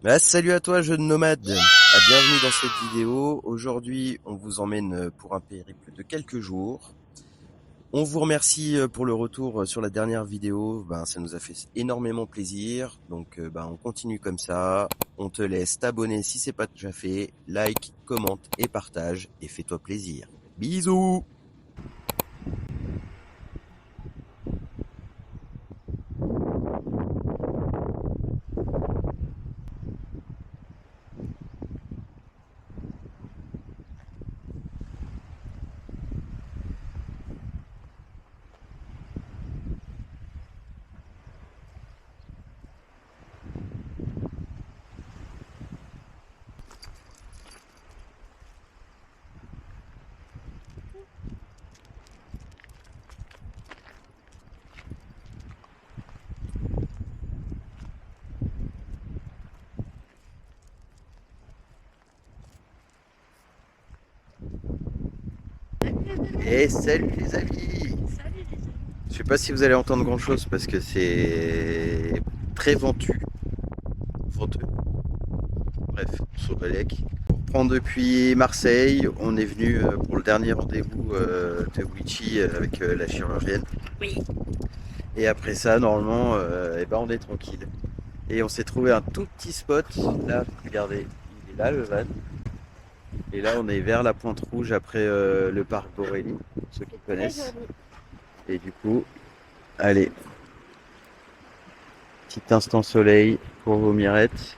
Bah, salut à toi jeune nomade, bienvenue dans cette vidéo. Aujourd'hui on vous emmène pour un périple de quelques jours. On vous remercie pour le retour sur la dernière vidéo, ça nous a fait énormément plaisir. Donc on continue comme ça, on te laisse t'abonner si c'est pas déjà fait, like, commente et partage et fais-toi plaisir. Bisous. Et salut les amis. Je sais pas si vous allez entendre grand chose parce que c'est très venteux. Bref, sur le lec. On reprend depuis Marseille. On est venu pour le dernier rendez-vous de Witchy avec la chirurgienne. Oui. Et après ça, normalement, on est tranquille. Et on s'est trouvé un tout petit spot. Là, regardez, il est là le van. Et là, on est vers la Pointe Rouge après le parc Borély, pour ceux qui connaissent. Et du coup, allez, petit instant soleil pour vos mirettes.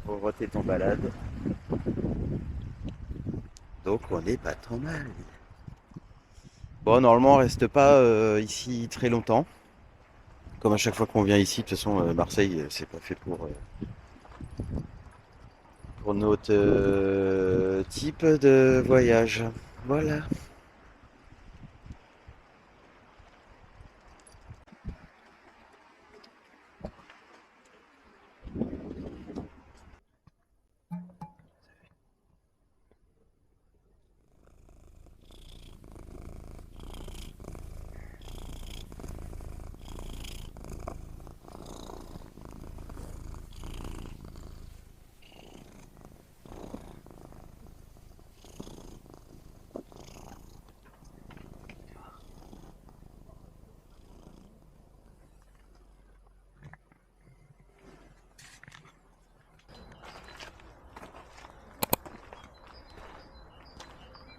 Pauvreté est en balade. Donc on n'est pas trop mal. Bon, normalement, on reste pas ici très longtemps. Comme à chaque fois qu'on vient ici, de toute façon, Marseille, c'est pas fait pour notre type de voyage. Voilà.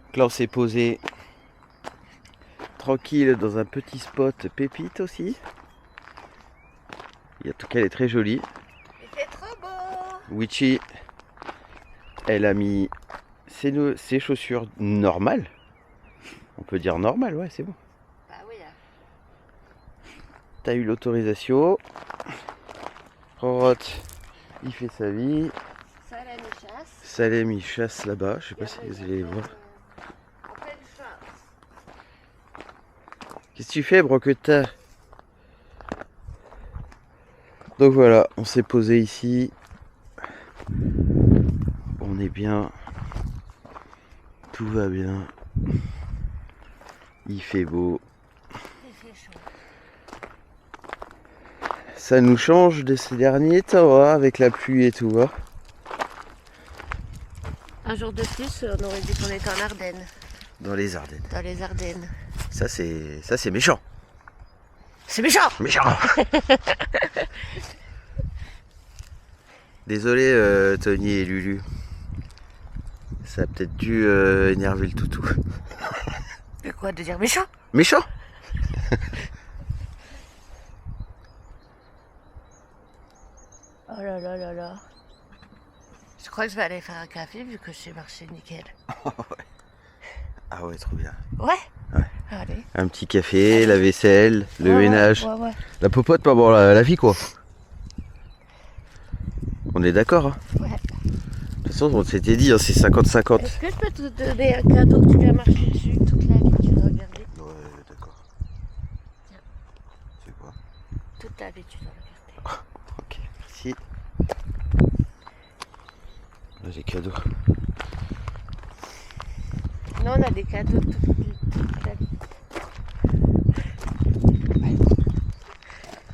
Donc là, on s'est posé tranquille dans un petit spot pépite aussi. En tout cas, elle est très jolie. Il fait trop beau. Witchy, elle a mis ses chaussures normales. On peut dire normales, ouais, c'est bon. Bah oui. T'as eu l'autorisation. Rorotte, il fait sa vie. Salem et chasse. Salem, il chasse là-bas. Je sais pas si vous allez voir. En pleine chasse. Qu'est-ce que tu fais, Broqueta? Donc voilà, on s'est posé ici. On est bien. Tout va bien. Il fait beau. Il fait chaud. Ça nous change de ces derniers temps, hein, avec la pluie et tout. Hein. Un jour de plus, on aurait dit qu'on était en Ardennes. Dans les Ardennes. Dans les Ardennes. Ça c'est méchant. C'est méchant. Méchant. Désolé Tony et Lulu. Ça a peut-être dû énerver le toutou. De quoi de dire méchant? Méchant. Oh là là là là. Je crois que je vais aller faire un café vu que j'ai marché nickel. Ah ouais, trop bien. Ouais. Ouais. Allez. Un petit café, la vaisselle, le ménage. Ouais. La popote, pas bon, la vie quoi. On est d'accord, hein. Ouais. De toute façon, on s'était dit, hein, c'est 50-50. Est-ce que je peux te donner un cadeau que tu vas marcher dessus toute la vie? Tu vas regarder. Ouais, d'accord. Tiens. C'est quoi? Toute la vie, tu dois regarder. Ok, merci. Là, les cadeaux. Non, on a des cadeaux toute la vie.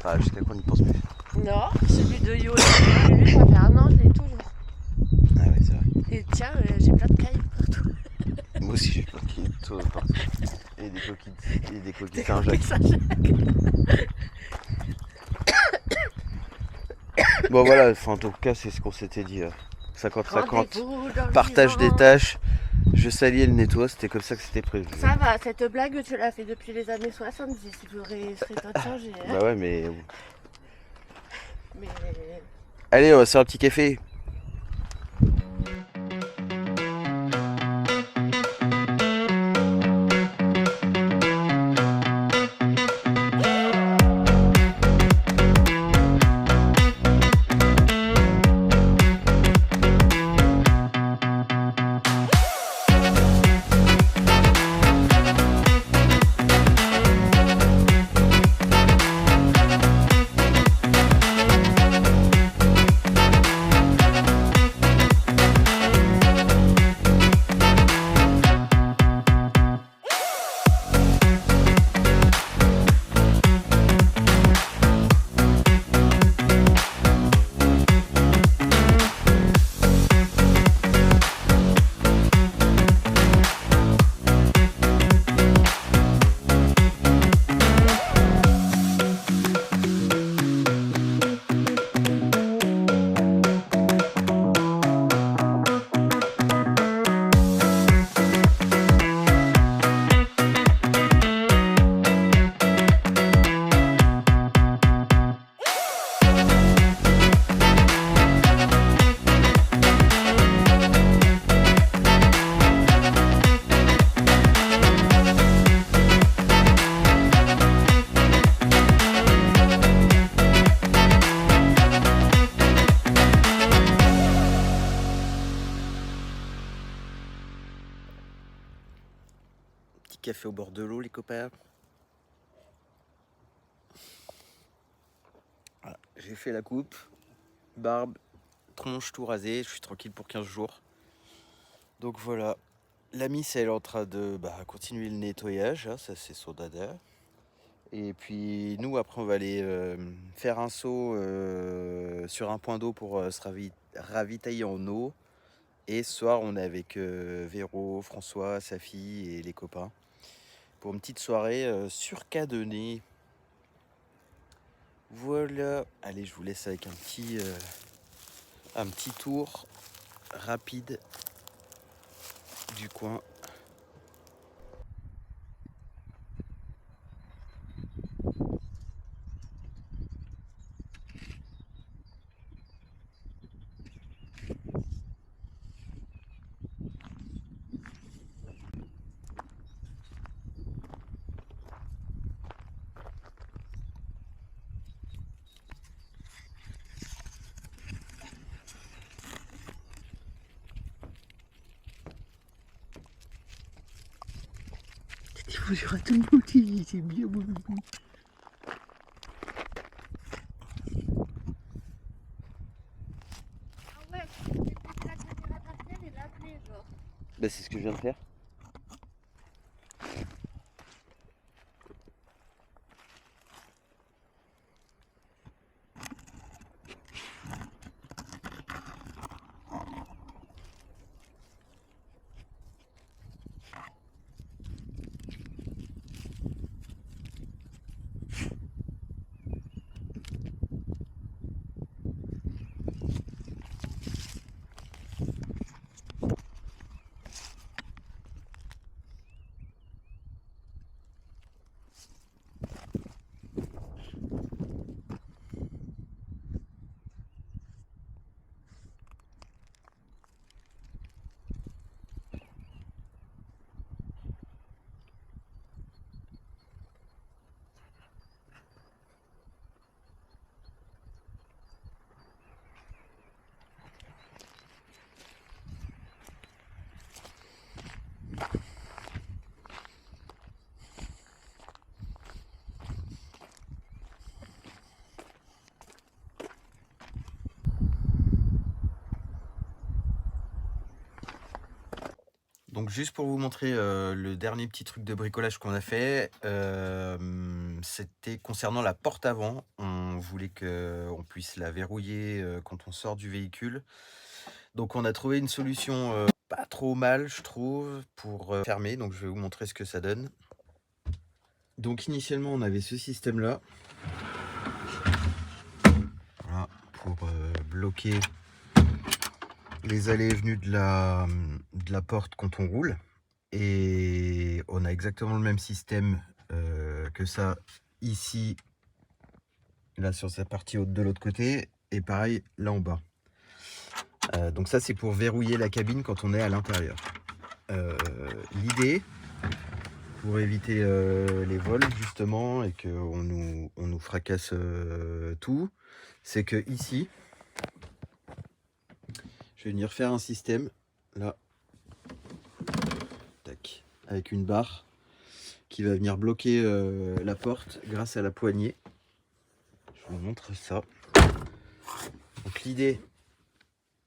Enfin, jusqu'à quoi on n'y pense plus. Non, celui de Yo, lui, ça fait un an, je l'ai toujours. Ah ouais, c'est vrai. Et tiens, j'ai plein de cailles partout. Moi aussi, j'ai plein de kilos partout. Et des coquilles, et des coquilles Des Saint-Jacques. coquilles Saint-Jacques. Bon voilà, enfin, en tout cas, c'est ce qu'on s'était dit. 50-50. Rendez-vous dans le Partage des vivant. tâches. Je salis et le nettoie, c'était comme ça que c'était prévu. Ça va, cette blague, tu l'as fait depuis les années 70. Il serait temps de changer. Hein. Bah ouais, mais. Mais Allez, on va se faire un petit café. Petit café au bord de l'eau, les copains. Voilà, j'ai fait la coupe, barbe, tronche tout rasé, je suis tranquille pour 15 jours. Donc voilà, la miss elle est en train de continuer le nettoyage, hein, ça c'est son dada. Et puis nous après on va aller faire un saut sur un point d'eau pour se ravitailler en eau. Et ce soir on est avec Véro, François, sa fille et les copains pour une petite soirée sur Cadenet. Voilà, allez je vous laisse avec un petit tour rapide du coin. bonjour à tout le monde, c'est bien mon boubou. Ah ouais, c'est la caméra d'Arcel et l'appeler genre. Bah c'est ce que je viens de faire. Donc juste pour vous montrer le dernier petit truc de bricolage qu'on a fait, c'était concernant la porte avant. On voulait qu'on puisse la verrouiller quand on sort du véhicule. Donc on a trouvé une solution pas trop mal, je trouve, pour fermer. Donc je vais vous montrer ce que ça donne. Donc initialement on avait ce système là, voilà, pour bloquer les allées et venues de la porte quand on roule. Et on a exactement le même système que ça ici, là sur cette partie haute de l'autre côté, et pareil là en bas. Donc ça c'est pour verrouiller la cabine quand on est à l'intérieur. L'idée, pour éviter les vols justement et qu'on nous fracasse tout, c'est que ici, je vais venir faire un système là, tac, avec une barre qui va venir bloquer la porte grâce à la poignée. Je vous montre ça. Donc l'idée,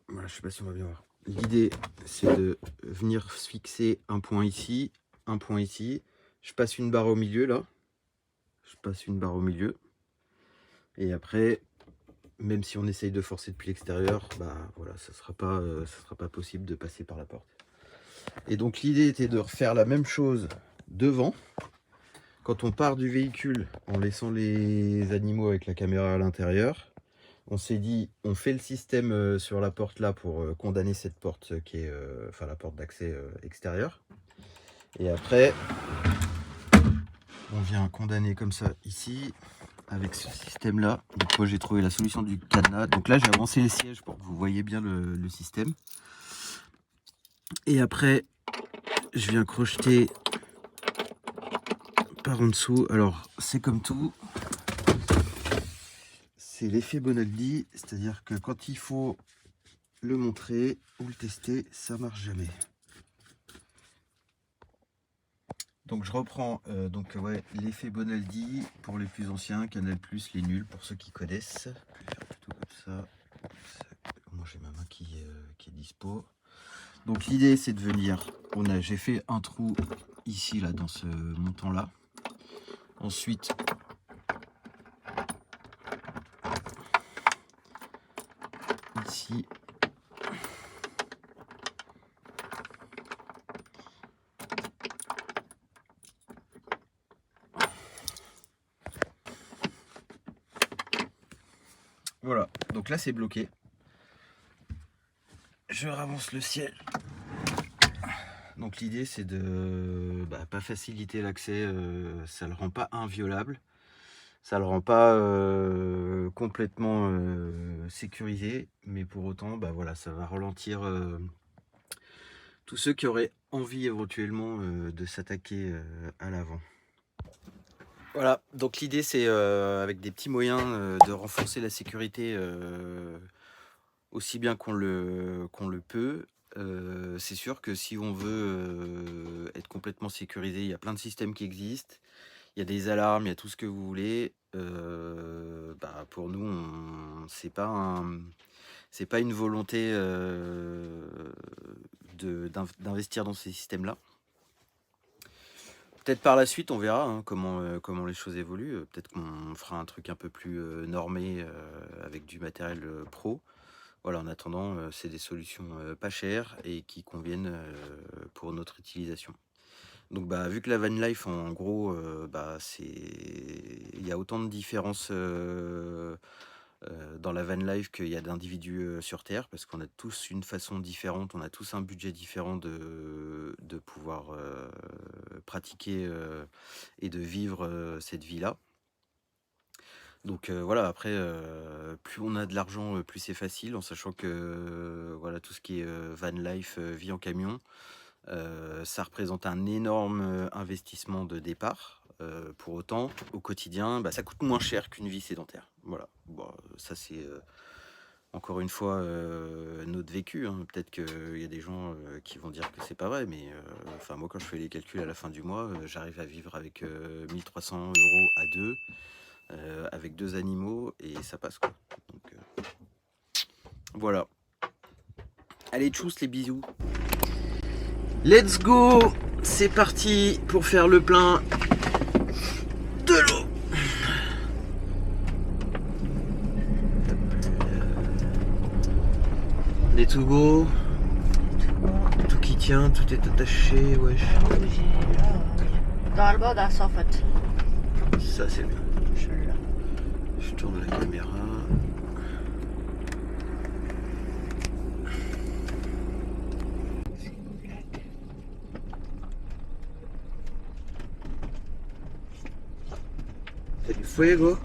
voilà, je sais pas si on va bien voir. L'idée c'est de venir fixer un point ici, un point ici. Je passe une barre au milieu là. Je passe une barre au milieu. Et après, même si on essaye de forcer depuis l'extérieur, bah voilà, ça sera pas possible de passer par la porte. Et donc l'idée était de refaire la même chose devant. Quand on part du véhicule en laissant les animaux avec la caméra à l'intérieur, on s'est dit on fait le système sur la porte là pour condamner cette porte qui est enfin la porte d'accès extérieure. Et après on vient condamner comme ça ici avec ce système là. Donc moi j'ai trouvé la solution du cadenas. Donc là j'ai avancé les sièges pour que vous voyez bien le système. Et après je viens crocheter par en dessous. Alors c'est comme tout, c'est l'effet Bonaldi, c'est-à-dire que quand il faut le montrer ou le tester, ça marche jamais. Donc je reprends ouais, l'effet Bonaldi pour les plus anciens, Canal+, les nuls pour ceux qui connaissent. Je vais faire plutôt comme ça. Moi j'ai ma main qui est dispo. Donc l'idée c'est de venir, j'ai fait un trou ici là dans ce montant là. Ensuite ici. Voilà, donc là c'est bloqué. Je ravance le siège. Donc l'idée c'est de pas faciliter l'accès, ça le rend pas inviolable, ça le rend pas complètement sécurisé, mais pour autant voilà, ça va ralentir tous ceux qui auraient envie éventuellement de s'attaquer à l'avant. Voilà, donc l'idée c'est avec des petits moyens de renforcer la sécurité aussi bien qu'on le peut. C'est sûr que si on veut être complètement sécurisé, il y a plein de systèmes qui existent, il y a des alarmes, il y a tout ce que vous voulez. Pour nous, c'est pas une volonté d'investir dans ces systèmes-là. Peut-être par la suite, on verra comment les choses évoluent. Peut-être qu'on fera un truc un peu plus normé avec du matériel pro. Voilà, en attendant, c'est des solutions pas chères et qui conviennent pour notre utilisation. Donc vu que la van life en gros, il y a autant de différences dans la van life qu'il y a d'individus sur Terre, parce qu'on a tous une façon différente, on a tous un budget différent de pouvoir pratiquer et de vivre cette vie-là. Donc voilà, après, plus on a de l'argent, plus c'est facile, en sachant que voilà, tout ce qui est van life, vie en camion, ça représente un énorme investissement de départ. Pour autant, au quotidien, ça coûte moins cher qu'une vie sédentaire. Voilà, bon, ça c'est encore une fois notre vécu. Peut-être qu'il y a des gens qui vont dire que c'est pas vrai, mais enfin moi quand je fais les calculs à la fin du mois, j'arrive à vivre avec 1300 € à deux. Avec 2 animaux et ça passe quoi. Donc, voilà. Allez, tchuss les bisous. Let's go. C'est parti pour faire le plein de l'eau. tout beau. Tout qui tient, tout est attaché, wesh. Normalement, on a ça en fait. Ça c'est bien. Je tourne la caméra. T'as du fuego?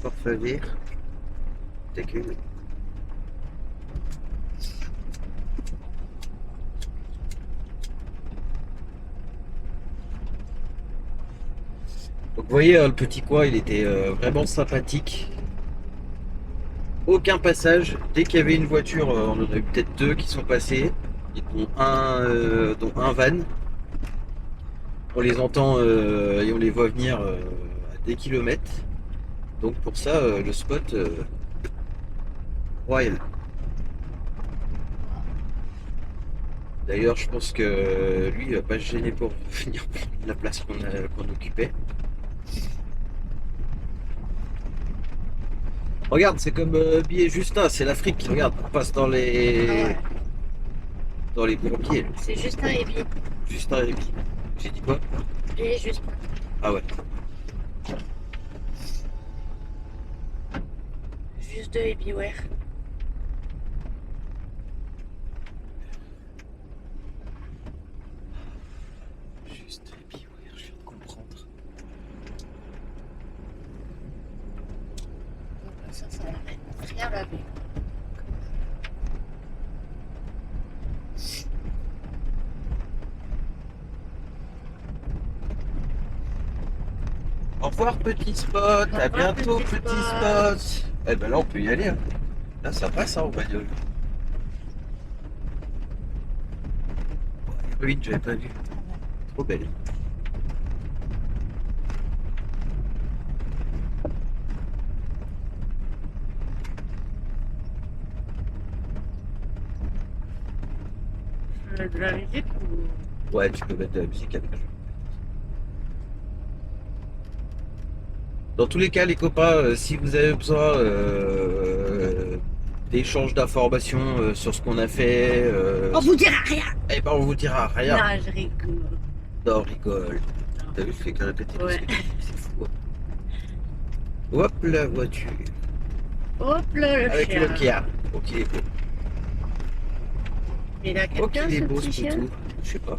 Por favor. T'as que. Donc vous voyez, le petit coin, il était vraiment sympathique. Aucun passage. Dès qu'il y avait une voiture, on en a eu peut-être deux qui sont passés, dont un van. On les entend et on les voit venir à des kilomètres. Donc pour ça, le spot royal. D'ailleurs, je pense que lui, il va pas se gêner pour venir prendre la place qu'on occupait. Regarde, c'est comme Billet Justin, c'est l'Afrique. Regarde, on passe dans les bourbiers. C'est Justin et Bi. Justin et Billet. J'ai dit quoi? Et Justin. Ah ouais. Juste deux et Beware. Juste et Billet, je viens de comprendre. Ça n'arrête rien la vue. Au revoir petit spot, à bientôt petit spot. Eh ben là on peut y aller. Hein. Là ça passe hein, en bagnole. Les ruines j'avais pas vu. Trop belle. De la musique ou... Ouais, tu peux mettre de la musique avec. Dans tous les cas, les copains, si vous avez besoin d'échanges d'informations sur ce qu'on a fait, On vous dira rien. eh ben on vous dira rien. Non, je rigole. Non, on rigole. T'as vu, je fais que répéter Ouais. ce que tu dis, c'est fou. Hop la voiture. Hop là, le Avec chien. le Kia. Ok, il est beau. Il a Ok, quelqu'un, il est ce beau petit ce chien? poutou. Je sais pas.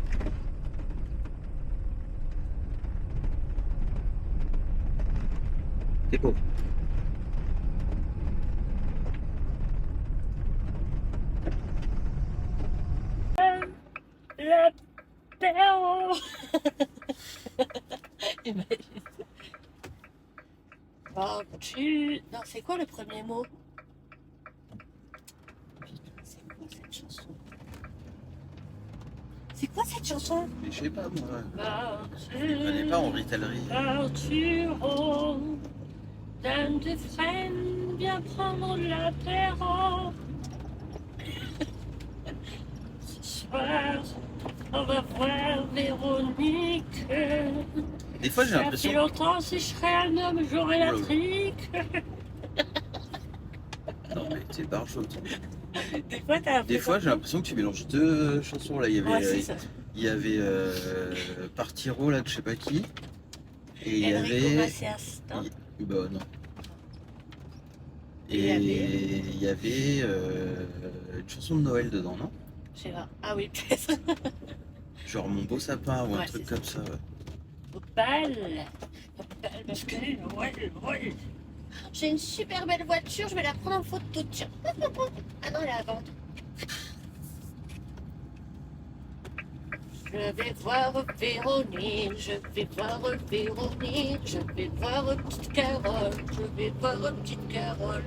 C'est beau. L'apéro. Imagine. Oh, non, c'est quoi le premier mot? C'est quoi cette chanson? C'est quoi cette chanson? Mais je sais pas moi. Je Je connais pas Henri Tallery. Arthur, dame de Fresnes, viens prendre l'apéro. Ce soir, on va voir Véronique. Des fois j'ai Ça fait l'impression. longtemps, si je serais un homme, j'aurais la Oula. trique. Non mais t'es barjot. Des fois, t'as Des fois j'ai l'impression que tu mélanges deux chansons là. Il y avait, Ouais, c'est ça. il y avait Partiro là de je sais pas qui. Et il y Enrico avait. Macias, non? Bah non. Et Et il y avait une chanson de Noël dedans, non? Je sais pas. Ah oui, peut-être. Genre Mon beau sapin ou un Ouais, truc c'est comme ça. Ouais. Opal. Opal, parce que ouais. J'ai une super belle voiture, je vais la prendre en photo. Tiens. Ah non, elle est à vendre. Je vais voir Véronique, je vais voir Véronique, je vais voir petite Carole, je vais voir petite Carole.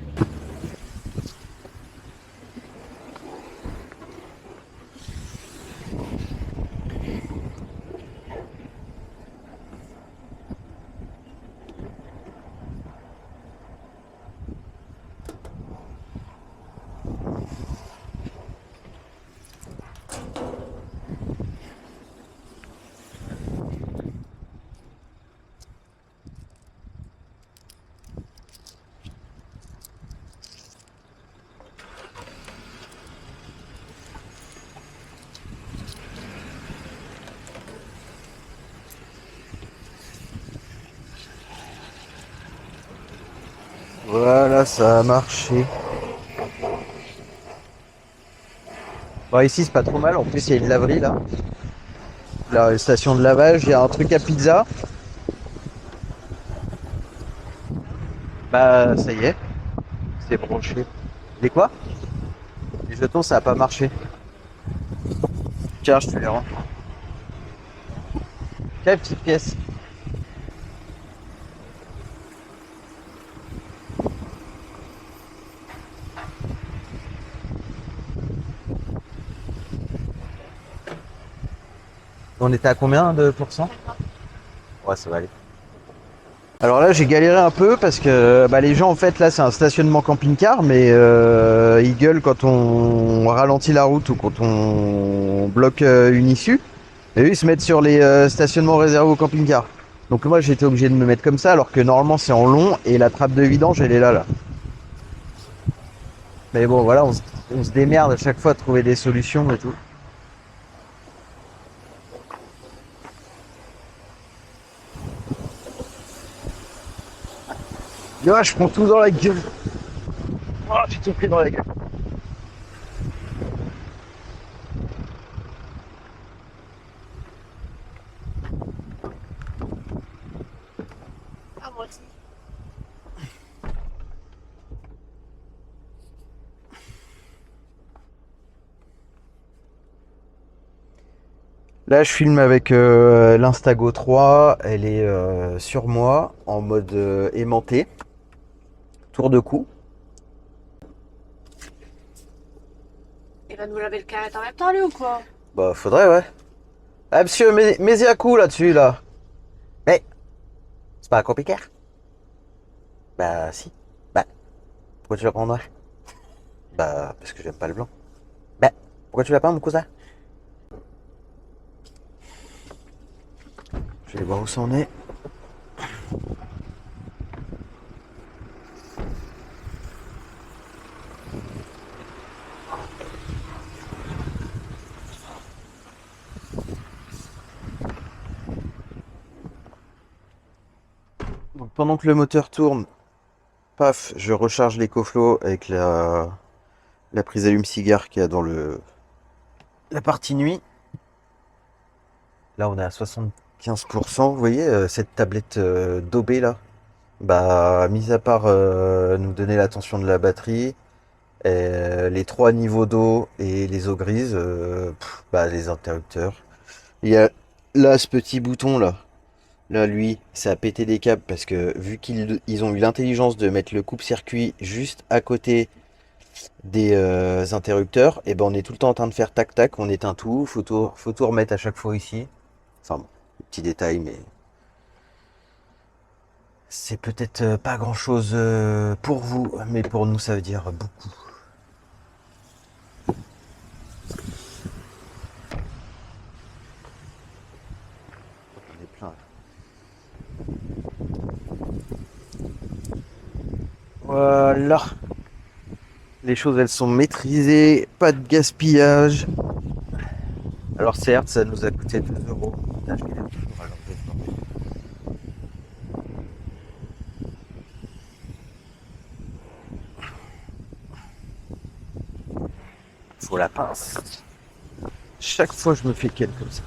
Voilà, ça a marché. Bon, ici, c'est pas trop mal. En plus, il y a une laverie là. La station de lavage, il y a un truc à pizza. Bah, ça y est, c'est branché. Les quoi? Les jetons, ça a pas marché. Tiens, je te les rends. Quelle petite pièce. On était à combien de pourcents? Ouais, ça va aller. Alors là, j'ai galéré un peu parce que bah, les gens, en fait, là, c'est un stationnement camping-car, mais ils gueulent quand on ralentit la route ou quand on bloque une issue. Et eux, ils se mettent sur les stationnements réservés au camping-car. Donc moi, j'étais obligé de me mettre comme ça, alors que normalement, c'est en long et la trappe de vidange, elle est là, là. Mais bon, voilà, on se démerde à chaque fois à trouver des solutions et tout. Là, je prends tout dans la gueule. Oh, j'ai tout pris dans la gueule. Ah, moi aussi. Là, je filme avec l'Instago 3. Elle est sur moi en mode aimanté, tour de cou. Il va nous laver le canette en même temps, lui, ou quoi? Bah, faudrait, ouais. Ah, monsieur, mets-y à coup là-dessus, là. Mais, c'est pas un compliqué. Bah, si. Bah, pourquoi tu la prendrais? Bah, parce que j'aime pas le blanc. Bah, pourquoi tu l'as pas, mon cousin? Je vais voir où ça en est. Donc, pendant que le moteur tourne, paf, je recharge l'écoflow avec la prise allume-cigare qu'il y a dans la partie nuit. Là, on est à 75%. Vous voyez, cette tablette d'OB là, bah, mis à part nous donner la tension de la batterie, les trois niveaux d'eau et les eaux grises, bah, les interrupteurs. Il y a là ce petit bouton là. Là, lui, ça a pété des câbles parce que vu qu'ils ont eu l'intelligence de mettre le coupe-circuit juste à côté des interrupteurs, et ben on est tout le temps en train de faire tac tac, on éteint tout, faut tout remettre à chaque fois ici. Enfin bon, petit détail, mais c'est peut-être pas grand chose pour vous, mais pour nous ça veut dire beaucoup. On est plein. Voilà. Les choses elles sont maîtrisées, pas de gaspillage. Alors certes, ça nous a coûté 2 euros. Putain, je galère toujours à l'enlever ce bordel. Faut la pince. Chaque fois je me fais quel comme ça.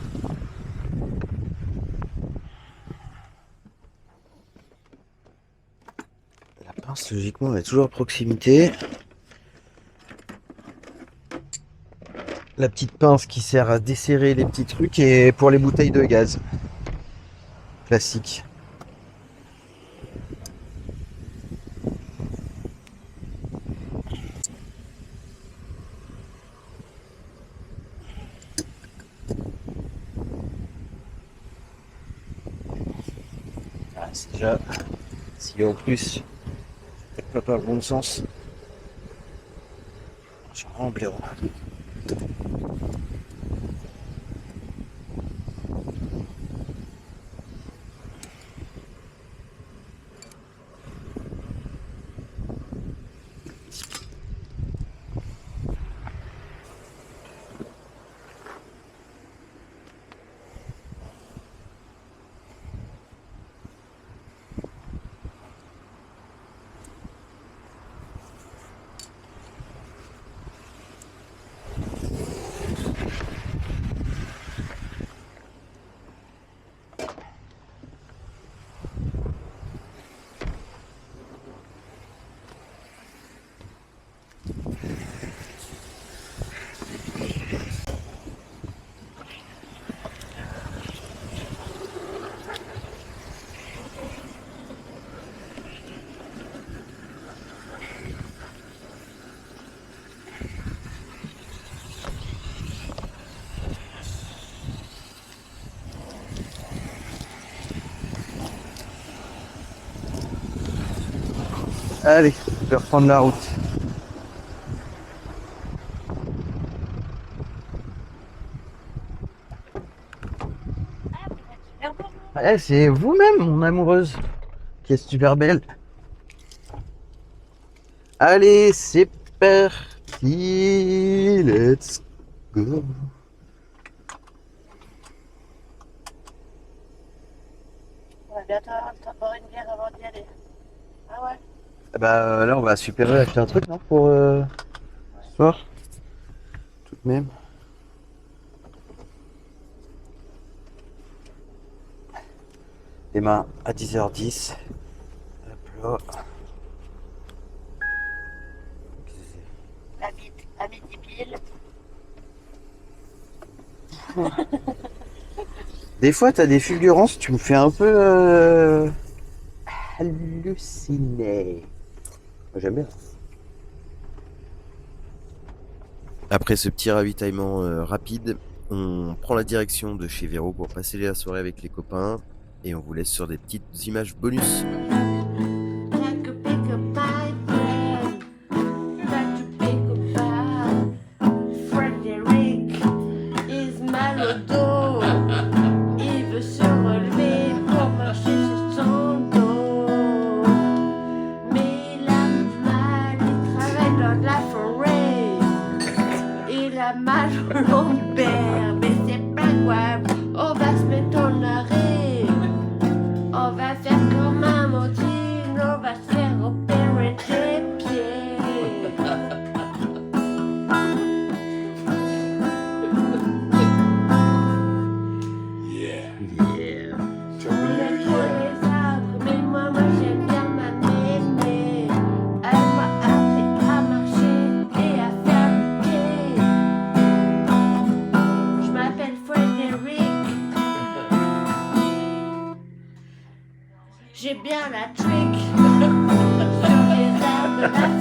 La pince, logiquement, elle est toujours à proximité. La petite pince qui sert à desserrer les petits trucs et pour les bouteilles de gaz. Classique. Ah, c'est déjà, si en plus, peut-être pas le bon sens. Je suis vraiment blaireau. Allez, je vais reprendre la route. Ouais, c'est vous-même, mon amoureuse, qui est super belle. Allez, c'est parti. Let's go. On va bientôt avoir le temps de boire une bière avant d'y aller. Ah ouais? Bah là, on va super acheter un truc, non, pour ce soir. Tout de même. Demain à 10h10. Hop là. À midi pile. Des fois, t'as des fulgurances, tu me fais un peu halluciner. J'aime bien. Après ce petit ravitaillement rapide, on prend la direction de chez Véro pour passer la soirée avec les copains et on vous laisse sur des petites images bonus. Mal au lombaire, mais c'est pas grave, on va se mettre en arrêt. On va faire comme un montine, on va se faire opérer des pieds. Yeah. Je voulais trop les arbres, mais moi j'aime bien ma mémé. Elle m'a appris à marcher et à faire le pied. Je m'appelle Frédéric. J'ai bien la trick sur les arbres.